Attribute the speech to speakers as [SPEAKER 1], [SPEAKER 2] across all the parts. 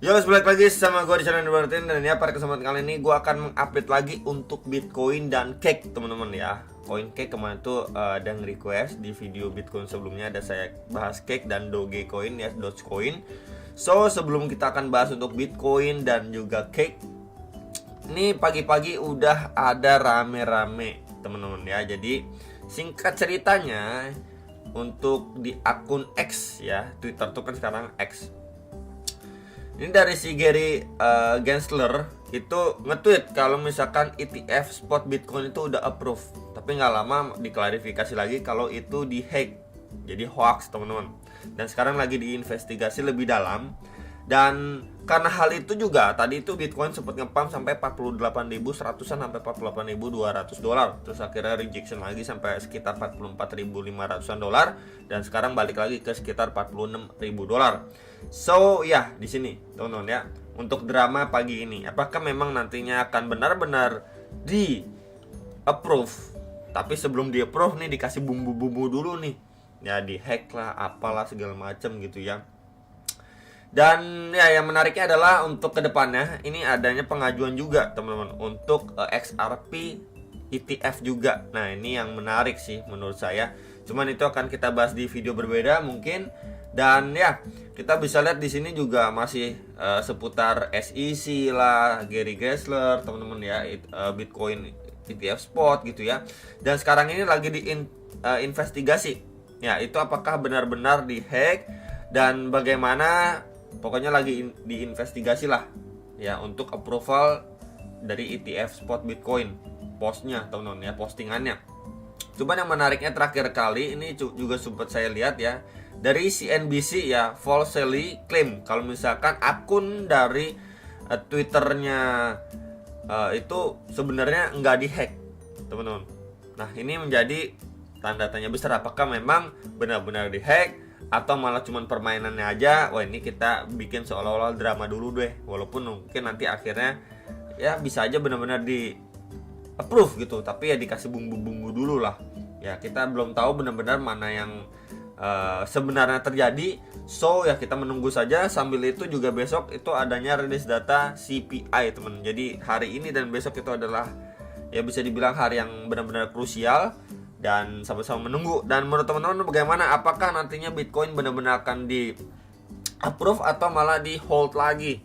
[SPEAKER 1] Yo, balik lagi sama gue di channel Martin. Dan ya pada kesempatan kali ini gue akan mengupdate lagi untuk Bitcoin dan Cake teman-teman ya. Coin Cake kemarin tuh ada nge-request di video Bitcoin sebelumnya, ada saya bahas Cake dan Dogecoin ya, Dogecoin. So sebelum kita akan bahas untuk Bitcoin dan juga Cake, ini pagi-pagi udah ada rame-rame teman-teman ya. Jadi singkat ceritanya, untuk di akun X ya, Twitter tuh kan sekarang X, ini dari si Gary Gensler itu nge-tweet kalau misalkan ETF spot Bitcoin itu udah approve, tapi nggak lama diklarifikasi lagi kalau itu di-hack, jadi hoax teman-teman. Dan sekarang lagi diinvestigasi lebih dalam. Dan karena hal itu juga tadi itu Bitcoin sempat ngepump sampai 48.100-an sampai 48.200 dolar. Terus akhirnya rejection lagi sampai sekitar 44.500-an dolar, dan sekarang balik lagi ke sekitar 46.000 dolar. So ya, di sini teman-teman ya, untuk drama pagi ini, apakah memang nantinya akan benar-benar di approve? Tapi sebelum di approve nih dikasih bumbu-bumbu dulu nih. Ya di hack lah, apalah segala macam gitu ya. Dan ya yang menariknya adalah untuk kedepannya ini adanya pengajuan juga teman-teman untuk XRP ETF juga. Nah ini yang menarik sih menurut saya. Cuman itu akan kita bahas di video berbeda mungkin. Dan ya kita bisa lihat di sini juga masih seputar SEC lah, Gary Gensler teman-teman ya, Bitcoin ETF spot gitu ya. Dan sekarang ini lagi investigasi ya, itu apakah benar-benar dihack dan bagaimana. Pokoknya lagi diinvestigasi lah ya untuk approval dari ETF spot Bitcoin, postnya teman-teman ya, postingannya. Cuman yang menariknya terakhir kali ini juga sempat saya lihat ya, dari CNBC ya, falsely claim kalau misalkan akun dari Twitternya itu sebenarnya nggak dihack teman-teman. Nah ini menjadi tanda tanya besar, apakah memang benar-benar dihack atau malah cuman permainannya aja. Wah ini kita bikin seolah-olah drama dulu deh, walaupun mungkin nanti akhirnya ya bisa aja benar-benar di approve gitu, tapi ya dikasih bumbu-bumbu dulu lah ya. Kita belum tahu benar-benar mana yang sebenarnya terjadi. So ya kita menunggu saja. Sambil itu juga besok itu adanya rilis data CPI teman. Jadi hari ini dan besok itu adalah ya bisa dibilang hari yang benar-benar krusial, dan sama-sama menunggu. Dan menurut teman-teman bagaimana? Apakah nantinya Bitcoin benar-benar akan di approve atau malah di hold lagi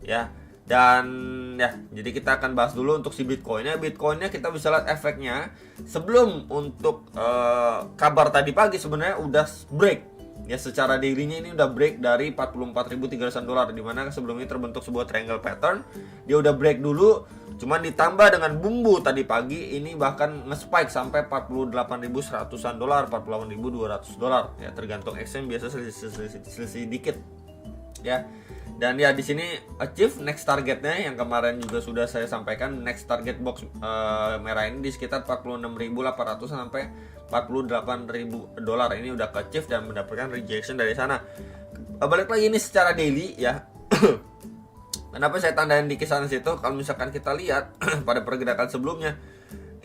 [SPEAKER 1] ya? Dan ya, jadi kita akan bahas dulu untuk si Bitcoinnya. Bitcoinnya kita bisa lihat efeknya sebelum untuk kabar tadi pagi sebenarnya udah break ya, secara daily-nya ini udah break dari 44.300 dolar, dimana sebelumnya terbentuk sebuah triangle pattern. Dia udah break dulu, cuman ditambah dengan bumbu tadi pagi ini bahkan nge-spike sampai 48.100-an dolar, 48.200 dolar ya, tergantung exchange, biasa selisih dikit ya. Dan ya di sini achieve next targetnya yang kemarin juga sudah saya sampaikan. Next target box merah ini di sekitar 46.800 sampai 48.000 dolar. Ini udah ke achieve dan mendapatkan rejection dari sana. Balik lagi ini secara daily ya. Kenapa saya tandain di kisaran situ? Kalau misalkan kita lihat pada pergerakan sebelumnya,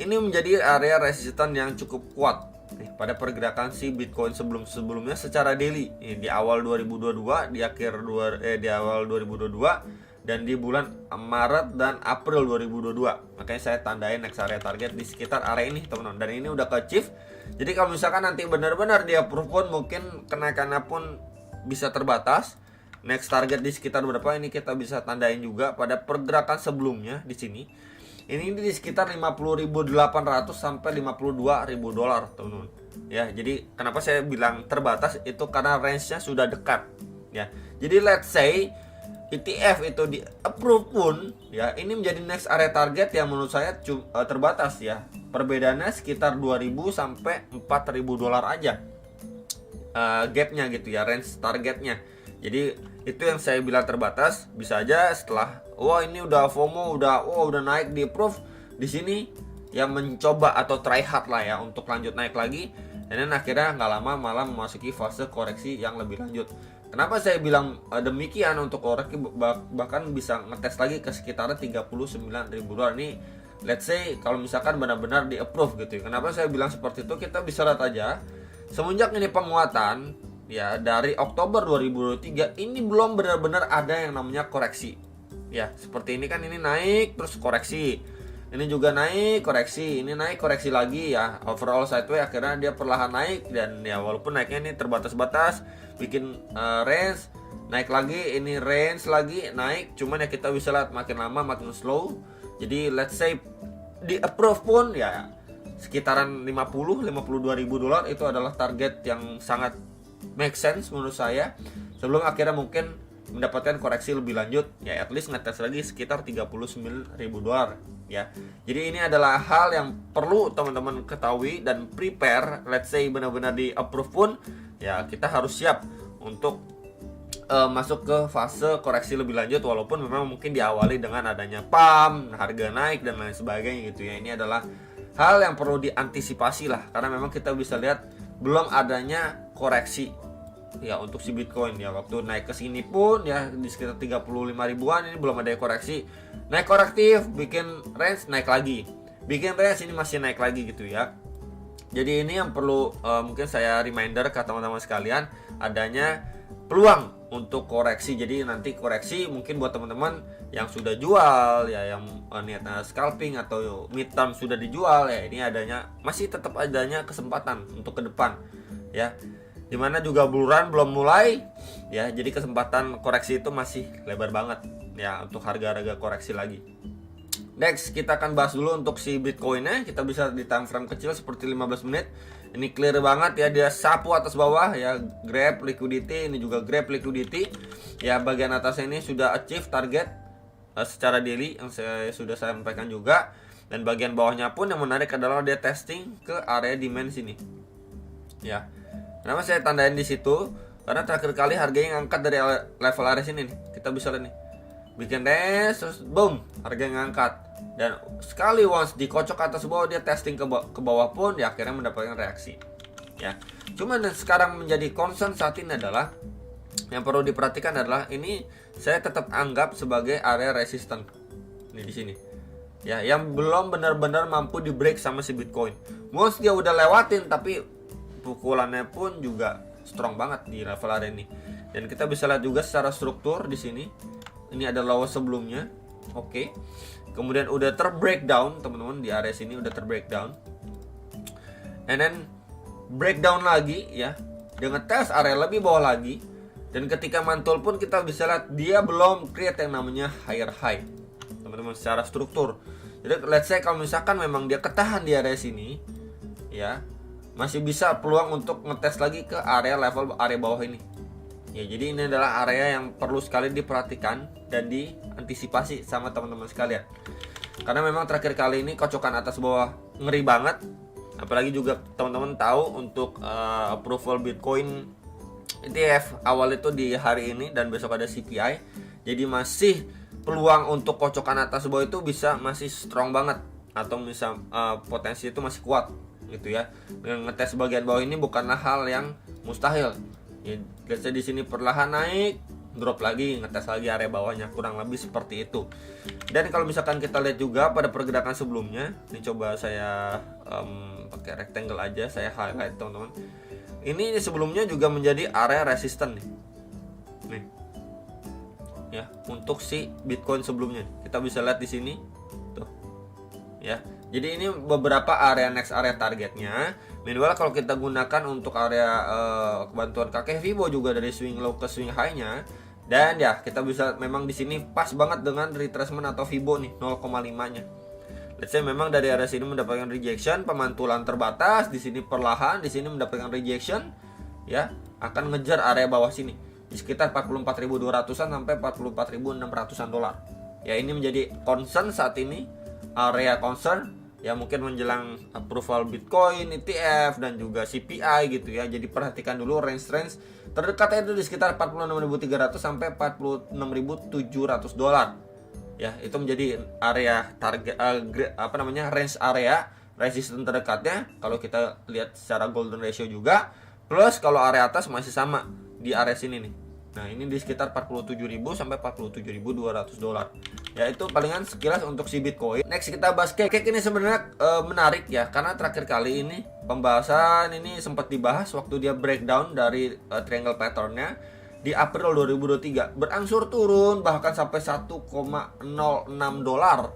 [SPEAKER 1] ini menjadi area resisten yang cukup kuat pada pergerakan si Bitcoin sebelumnya secara daily. Di awal 2022, di awal 2022 dan di bulan Maret dan April 2022. Makanya saya tandain next area target di sekitar area ini teman-teman. Dan ini udah ke achieve. Jadi kalau misalkan nanti benar-benar dia approve pun mungkin kenaikannya pun bisa terbatas. Next target di sekitar berapa ini kita bisa tandain juga pada pergerakan sebelumnya di sini. Ini di sekitar 50.800 sampai 52.000 dolar teman-teman. Ya, jadi kenapa saya bilang terbatas itu karena range-nya sudah dekat ya. Jadi let's say ETF itu di approve pun ya, ini menjadi next area target yang menurut saya terbatas ya. Perbedaannya sekitar 2.000 sampai 4.000 dolar aja. Gapnya gitu ya, range targetnya. Jadi itu yang saya bilang terbatas. Bisa aja setelah wah ini udah FOMO, udah naik di approve di sini ya, mencoba atau try hard lah ya untuk lanjut naik lagi, dan akhirnya nggak lama malah memasuki fase koreksi yang lebih lanjut. Kenapa saya bilang demikian? Untuk koreksi bahkan bisa ngetes lagi ke sekitar 39.000 dolar. Ini let's say kalau misalkan benar-benar di approve gitu ya. Kenapa saya bilang seperti itu? Kita bisa lihat aja semenjak ini penguatan ya dari Oktober 2023 ini belum benar-benar ada yang namanya koreksi. Ya, seperti ini kan, ini naik terus koreksi. Ini juga naik, koreksi, ini naik, koreksi lagi ya. Overall sideways, akhirnya dia perlahan naik, dan ya walaupun naiknya ini terbatas-batas, bikin range, naik lagi, ini range lagi, naik. Cuman ya kita bisa lihat makin lama makin slow. Jadi let's say di approve pun ya sekitaran 52 ribu dolar itu adalah target yang sangat make sense menurut saya. Sebelum akhirnya mungkin mendapatkan koreksi lebih lanjut, ya at least ngetes lagi sekitar 39 ribu dolar ya. Jadi ini adalah hal yang perlu teman-teman ketahui dan prepare. Let's say benar-benar di approve pun ya kita harus siap untuk masuk ke fase koreksi lebih lanjut, walaupun memang mungkin diawali dengan adanya pump, harga naik dan lain sebagainya gitu ya. Ini adalah hal yang perlu diantisipasi lah, karena memang kita bisa lihat belum adanya koreksi ya untuk si Bitcoin ya. Waktu naik ke sini pun ya di sekitar 35 ribuan, ini belum ada koreksi. Naik korektif, bikin range, naik lagi, bikin range, ini masih naik lagi gitu ya. Jadi ini yang perlu mungkin saya reminder ke teman-teman sekalian, adanya peluang untuk koreksi. Jadi nanti koreksi mungkin buat teman-teman yang sudah jual ya, yang niatnya scalping atau midterm sudah dijual ya, ini adanya, masih tetap adanya kesempatan untuk ke depan ya. Dimana juga bulan belum mulai ya, jadi kesempatan koreksi itu masih lebar banget ya untuk harga-harga koreksi lagi. Next kita akan bahas dulu untuk si Bitcoinnya. Kita bisa di time frame kecil seperti 15 menit. Ini clear banget ya, dia sapu atas bawah ya, grab liquidity, ini juga grab liquidity ya. Bagian atasnya ini sudah achieve target secara daily yang sudah saya sampaikan juga. Dan bagian bawahnya pun yang menarik adalah dia testing ke area demand sini ya. Kenapa saya tandain di situ? Karena terakhir kali harganya ngangkat dari level area sini nih. Kita bisa lihat nih, bikin range terus boom, harganya ngangkat. Dan sekali once dikocok atas bawah, dia testing ke bawah pun ya akhirnya mendapatkan reaksi ya. Cuman dan sekarang menjadi concern saat ini adalah, yang perlu diperhatikan adalah ini saya tetap anggap sebagai area resisten. Ini di sini ya, yang belum benar-benar mampu di break sama si Bitcoin. Once dia udah lewatin, tapi pukulannya pun juga strong banget di level area ini. Dan kita bisa lihat juga secara struktur di sini. Ini ada low sebelumnya. Oke. Kemudian udah terbreakdown, teman-teman, di area sini udah terbreakdown. And then breakdown lagi ya. Dia ngetes area lebih bawah lagi. Dan ketika mantul pun kita bisa lihat dia belum create yang namanya higher high. Teman-teman, secara struktur. Jadi let's say kalau misalkan memang dia ketahan di area sini ya, masih bisa peluang untuk ngetes lagi ke area level area bawah ini ya. Jadi ini adalah area yang perlu sekali diperhatikan dan diantisipasi sama teman-teman sekalian, karena memang terakhir kali ini kocokan atas bawah ngeri banget. Apalagi juga teman-teman tahu untuk approval Bitcoin ETF awal itu di hari ini dan besok ada CPI. Jadi masih peluang untuk kocokan atas bawah itu bisa masih strong banget, atau bisa potensi itu masih kuat gitu ya. Dengan ngetes bagian bawah ini bukanlah hal yang mustahil. Ya, biasanya di sini perlahan naik, drop lagi, ngetes lagi area bawahnya, kurang lebih seperti itu. Dan kalau misalkan kita lihat juga pada pergerakan sebelumnya, ini coba saya pakai rectangle aja, saya highlight teman-teman. Ini sebelumnya juga menjadi area resisten nih. Ya, untuk si Bitcoin sebelumnya. Kita bisa lihat di sini. Tuh. Ya. Jadi ini beberapa area next area targetnya. Meanwhile kalau kita gunakan untuk area bantuan kakek Fibo juga dari swing low ke swing high-nya, dan ya kita bisa memang di sini pas banget dengan retracement atau Fibo nih 0,5-nya. Let's say memang dari area sini mendapatkan rejection, pemantulan terbatas, di sini perlahan, di sini mendapatkan rejection, ya akan ngejar area bawah sini di sekitar 44.200-an sampai 44.600-an dolar. Ya ini menjadi concern saat ini, area concern. Ya mungkin menjelang approval Bitcoin, ETF dan juga CPI gitu ya. Jadi perhatikan dulu range terdekatnya itu di sekitar 46.300 sampai 46.700 dolar. Ya, itu menjadi area target range area resistance terdekatnya kalau kita lihat secara golden ratio juga. Plus kalau area atas masih sama di area sini nih. Nah, ini di sekitar 47.000 sampai 47.200 dolar. Ya, itu palingan sekilas untuk si Bitcoin. Next kita bahas cake. Cake ini sebenarnya menarik ya, karena terakhir kali ini pembahasan ini sempat dibahas waktu dia breakdown dari triangle patternnya di April 2023, berangsur turun bahkan sampai 1,06 dolar.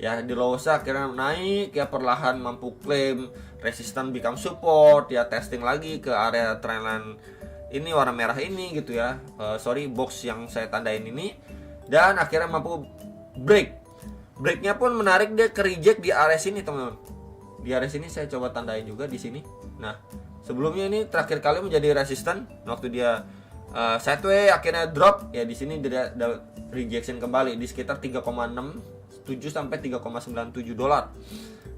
[SPEAKER 1] Ya, di Losa akhirnya naik ya, perlahan mampu klaim resistance become support ya, testing lagi ke area trendline ini warna merah ini gitu ya. Box yang saya tandain ini, dan akhirnya mampu break. Breaknya pun menarik, dia ke reject di area sini teman-teman. Di area sini saya coba tandain juga di sini. Nah, sebelumnya ini terakhir kali menjadi resistance waktu dia sideways akhirnya drop ya, di sini dia ada rejection kembali di sekitar 3,67 sampai 3,97 dolar.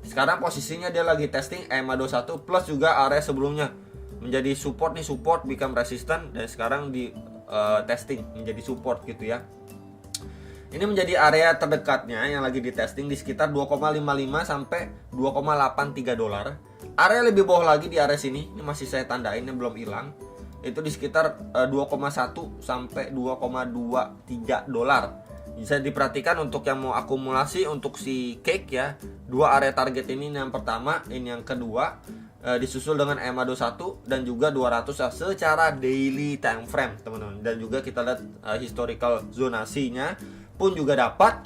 [SPEAKER 1] Sekarang posisinya dia lagi testing EMA 21 plus juga area sebelumnya menjadi support nih, support become resistant, dan sekarang di testing menjadi support gitu ya. Ini menjadi area terdekatnya yang lagi di testing di sekitar 2,55 sampai 2,83 dolar. Area lebih bawah lagi di area sini, ini masih saya tandain yang belum hilang, itu di sekitar 2,1 sampai 2,23 dolar. Bisa diperhatikan untuk yang mau akumulasi untuk si cake ya, dua area target ini yang pertama, ini yang kedua, disusul dengan EMA 21 dan juga 200 secara daily time frame teman-teman. Dan juga kita lihat historical zonasinya pun juga dapat.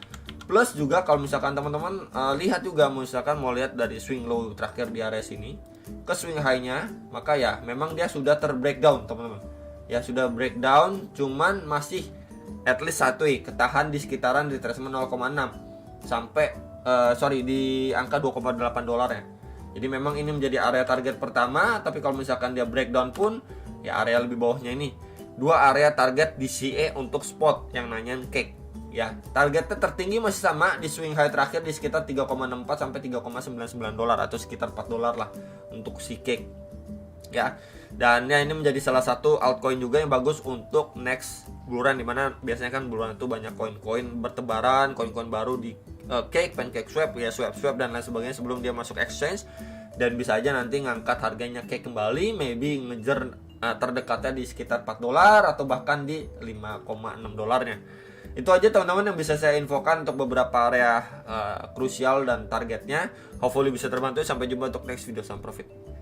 [SPEAKER 1] Plus juga kalau misalkan teman-teman lihat juga, misalkan mau lihat dari swing low terakhir di area sini ke swing high-nya, maka ya memang dia sudah terbreakdown teman-teman. Ya sudah breakdown, cuman masih at least satu ketahan di sekitaran retracement 0,6 sampai di angka 2,8 dolar ya. Jadi memang ini menjadi area target pertama, tapi kalau misalkan dia breakdown pun ya area lebih bawahnya ini. Dua area target di CA untuk spot yang nanyain cake. Ya, targetnya tertinggi masih sama di swing high terakhir di sekitar 3,64 sampai 3,99 dolar atau sekitar 4 dolar lah untuk si cake. Ya. Dan ya ini menjadi salah satu altcoin juga yang bagus untuk next bulan, dimana biasanya kan bulan itu banyak koin-koin bertebaran, koin-koin baru di cake, pancake swap ya, swap dan lain sebagainya sebelum dia masuk exchange, dan bisa aja nanti ngangkat harganya cake kembali, maybe ngejar terdekatnya di sekitar 4 dolar atau bahkan di 5,6 dolarnya. Itu aja teman-teman yang bisa saya infokan untuk beberapa area krusial dan targetnya. Hopefully bisa terbantu. Sampai jumpa untuk next video. Salam profit.